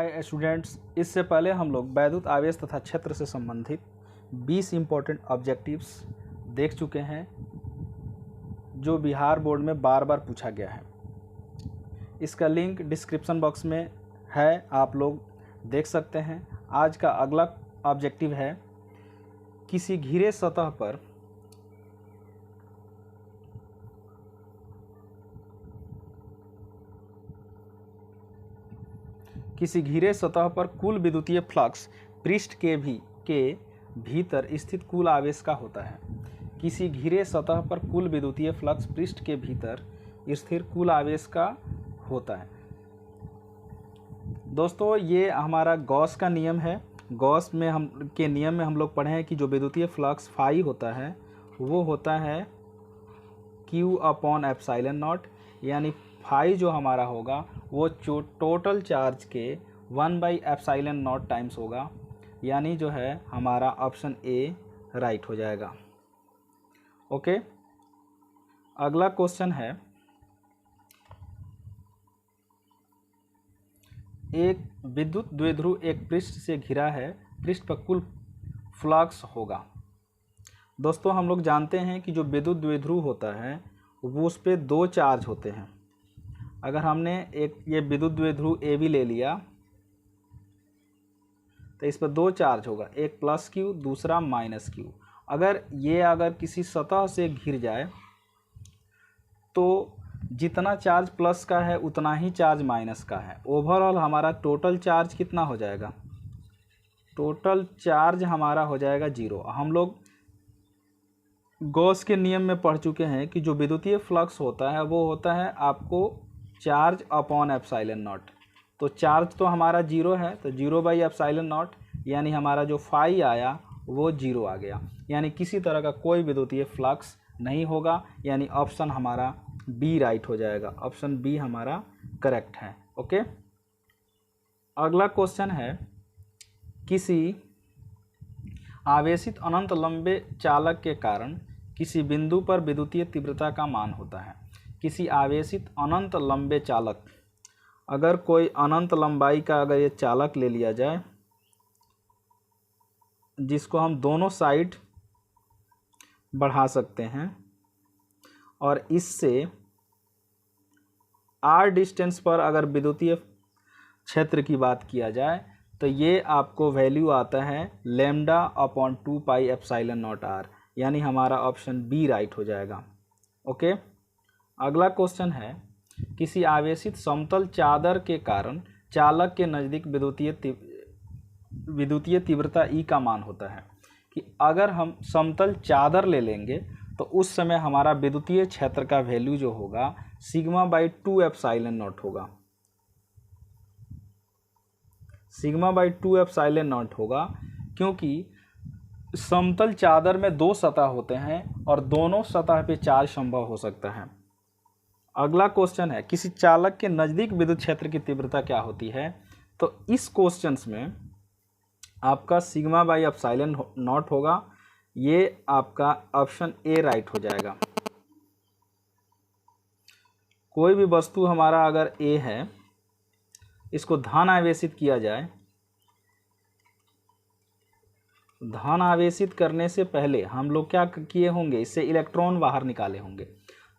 Hi students, इससे पहले हम लोग वैद्युत आवेश तथा क्षेत्र से संबंधित 20 इम्पोर्टेंट ऑब्जेक्टिव्स देख चुके हैं जो बिहार बोर्ड में बार बार पूछा गया है। इसका लिंक डिस्क्रिप्शन बॉक्स में है, आप लोग देख सकते हैं। आज का अगला ऑब्जेक्टिव है किसी घिरे सतह पर कुल विद्युतीय फ्लक्स पृष्ठ के भीतर स्थित कुल आवेश का होता है। किसी घिरे सतह पर कुल विद्युतीय फ्लक्स पृष्ठ के भीतर स्थिर कुल आवेश का होता है। दोस्तों, ये हमारा गॉस का नियम है। गॉस में नियम में हम लोग पढ़े हैं कि जो विद्युतीय फ्लक्स फाई होता है वो होता है Q/ε0, यानी फाई जो हमारा होगा वो टोटल चार्ज के 1/ε0 टाइम्स होगा, यानी जो है हमारा ऑप्शन ए राइट हो जाएगा। ओके, अगला क्वेश्चन है, एक विद्युत द्विध्रुव एक पृष्ठ से घिरा है, पृष्ठ पर कुल फ्लक्स होगा। दोस्तों, हम लोग जानते हैं कि जो विद्युत द्विध्रुव होता है वो उस पर दो चार्ज होते हैं। अगर हमने ये विद्युत द्विध्रुव ए भी ले लिया तो इस पर दो चार्ज होगा, एक प्लस क्यू दूसरा माइनस क्यू। अगर किसी सतह से घिर जाए तो जितना चार्ज प्लस का है उतना ही चार्ज माइनस का है। ओवरऑल हमारा टोटल चार्ज कितना हो जाएगा? टोटल चार्ज हमारा हो जाएगा 0। हम लोग गॉस के नियम में पढ़ चुके हैं कि जो विद्युतीय फ्लक्स होता है वो होता है आपको चार्ज अपॉन ε0। तो चार्ज तो हमारा 0 है, तो 0/ε0, यानी हमारा जो फाई आया वो 0 आ गया, यानी किसी तरह का कोई विद्युतीय फ्लक्स नहीं होगा, यानी ऑप्शन हमारा बी राइट हो जाएगा। ऑप्शन बी हमारा करेक्ट है। ओके, अगला क्वेश्चन है, किसी आवेशित अनंत लंबे चालक के कारण किसी बिंदु पर विद्युतीय तीव्रता का मान होता है। किसी आवेशित अनंत लंबे चालक, अगर कोई अनंत लंबाई का अगर ये चालक ले लिया जाए जिसको हम दोनों साइड बढ़ा सकते हैं और इससे r डिस्टेंस पर अगर विद्युतीय क्षेत्र की बात किया जाए तो ये आपको वैल्यू आता है λ/2πε0r, यानी हमारा ऑप्शन बी राइट हो जाएगा। ओके, अगला क्वेश्चन है, किसी आवेशित समतल चादर के कारण चालक के नज़दीक विद्युतीय तीव्रता E का मान होता है। कि अगर हम समतल चादर ले लेंगे तो उस समय हमारा विद्युतीय क्षेत्र का वैल्यू जो होगा σ/2ε0 होगा। σ/2ε0 होगा क्योंकि समतल चादर में दो सतह होते हैं और दोनों सतह पे चार्ज संभव हो सकता है। अगला क्वेश्चन है, किसी चालक के नज़दीक विद्युत क्षेत्र की तीव्रता क्या होती है? तो इस क्वेश्चंस में आपका σ/ε0 होगा, ये आपका ऑप्शन ए राइट हो जाएगा। कोई भी वस्तु हमारा अगर ए है, इसको धन आवेशित किया जाए, धन आवेशित करने से पहले हम लोग क्या किए होंगे, इससे इलेक्ट्रॉन बाहर निकाले होंगे।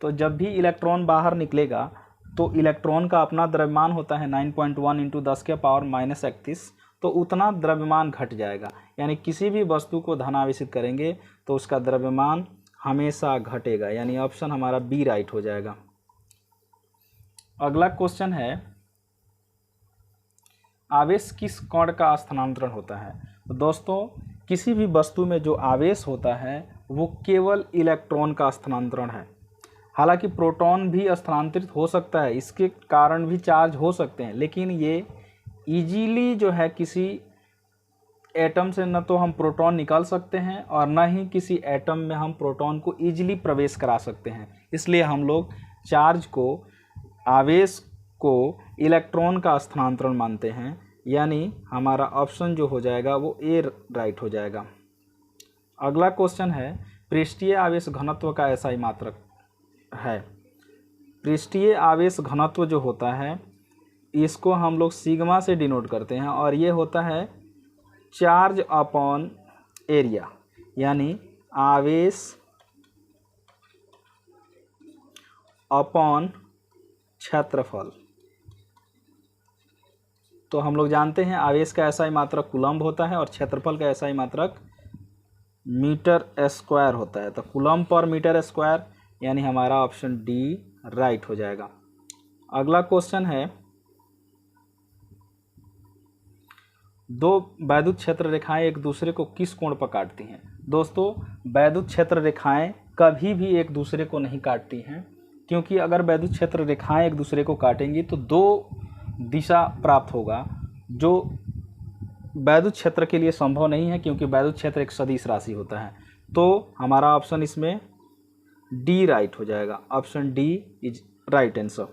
तो जब भी इलेक्ट्रॉन बाहर निकलेगा तो इलेक्ट्रॉन का अपना द्रव्यमान होता है 9.1 × 10⁻⁻31, तो उतना द्रव्यमान घट जाएगा। यानी किसी भी वस्तु को धन आवेशित करेंगे तो उसका द्रव्यमान हमेशा घटेगा, यानी ऑप्शन हमारा बी राइट हो जाएगा। अगला क्वेश्चन है, आवेश किस कण का स्थानांतरण होता है? तो दोस्तों, किसी भी वस्तु में जो आवेश होता है वो केवल इलेक्ट्रॉन का स्थानांतरण है। हालांकि प्रोटॉन भी स्थानांतरित हो सकता है, इसके कारण भी चार्ज हो सकते हैं, लेकिन ये इजीली जो है किसी एटम से न तो हम प्रोटॉन निकाल सकते हैं और न ही किसी एटम में हम प्रोटॉन को इजीली प्रवेश करा सकते हैं। इसलिए हम लोग चार्ज को, आवेश को इलेक्ट्रॉन का स्थानांतरण मानते हैं, यानी हमारा ऑप्शन जो हो जाएगा वो ए राइट हो जाएगा। अगला क्वेश्चन है, पृष्ठीय आवेश घनत्व का SI मात्रक है। पृष्ठीय आवेश घनत्व जो होता है इसको हम लोग सिग्मा से डिनोट करते हैं, और ये होता है चार्ज अपॉन एरिया, यानी आवेश अपॉन क्षेत्रफल। तो हम लोग जानते हैं आवेश का SI मात्रक कूलम्ब होता है और क्षेत्रफल का SI मात्रक मीटर स्क्वायर होता है। तो कूलम्ब पर मीटर स्क्वायर, यानी हमारा ऑप्शन डी राइट हो जाएगा। अगला क्वेश्चन है, दो वैद्युत क्षेत्र रेखाएं एक दूसरे को किस कोण पर काटती हैं? दोस्तों, वैद्युत क्षेत्र रेखाएं कभी भी एक दूसरे को नहीं काटती हैं, क्योंकि अगर वैद्युत क्षेत्र रेखाएं एक दूसरे को काटेंगी तो दो दिशा प्राप्त होगा, जो वैद्युत क्षेत्र के लिए संभव नहीं है, क्योंकि वैद्युत क्षेत्र एक सदिश राशि होता है। तो हमारा ऑप्शन इसमें डी राइट हो जाएगा। Option D is right answer.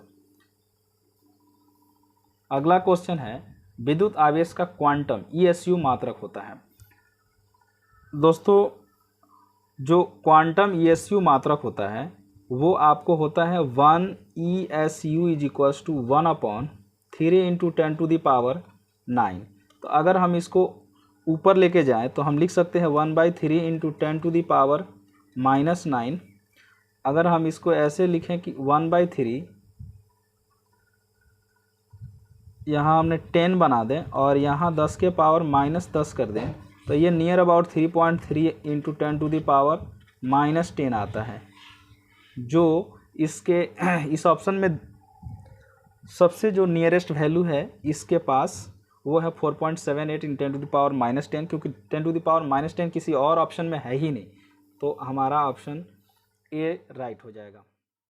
अगला क्वेश्चन है, विद्युत आवेश का क्वांटम ESU मात्रक होता है। दोस्तों, जो क्वांटम ESU मात्रक होता है वो आपको होता है 1 ESU is equals to 1/3 into 10⁻⁹। तो अगर हम इसको ऊपर लेके जाएं तो हम लिख सकते हैं 1/3 इंटू 10⁻⁻⁹। अगर हम इसको ऐसे लिखें कि 1/3, यहाँ हमने 10 बना दें और यहाँ 10⁻⁻10 कर दें, तो ये नियर अबाउट 3.3 इंटू 10⁻⁻10 आता है, जो इसके इस ऑप्शन में सबसे जो नियरेस्ट वैल्यू है इसके पास वो है 4.78 इन 10⁻⁻10, क्योंकि 10⁻⁻10 किसी और ऑप्शन में है ही नहीं। तो हमारा ऑप्शन ए राइट हो जाएगा।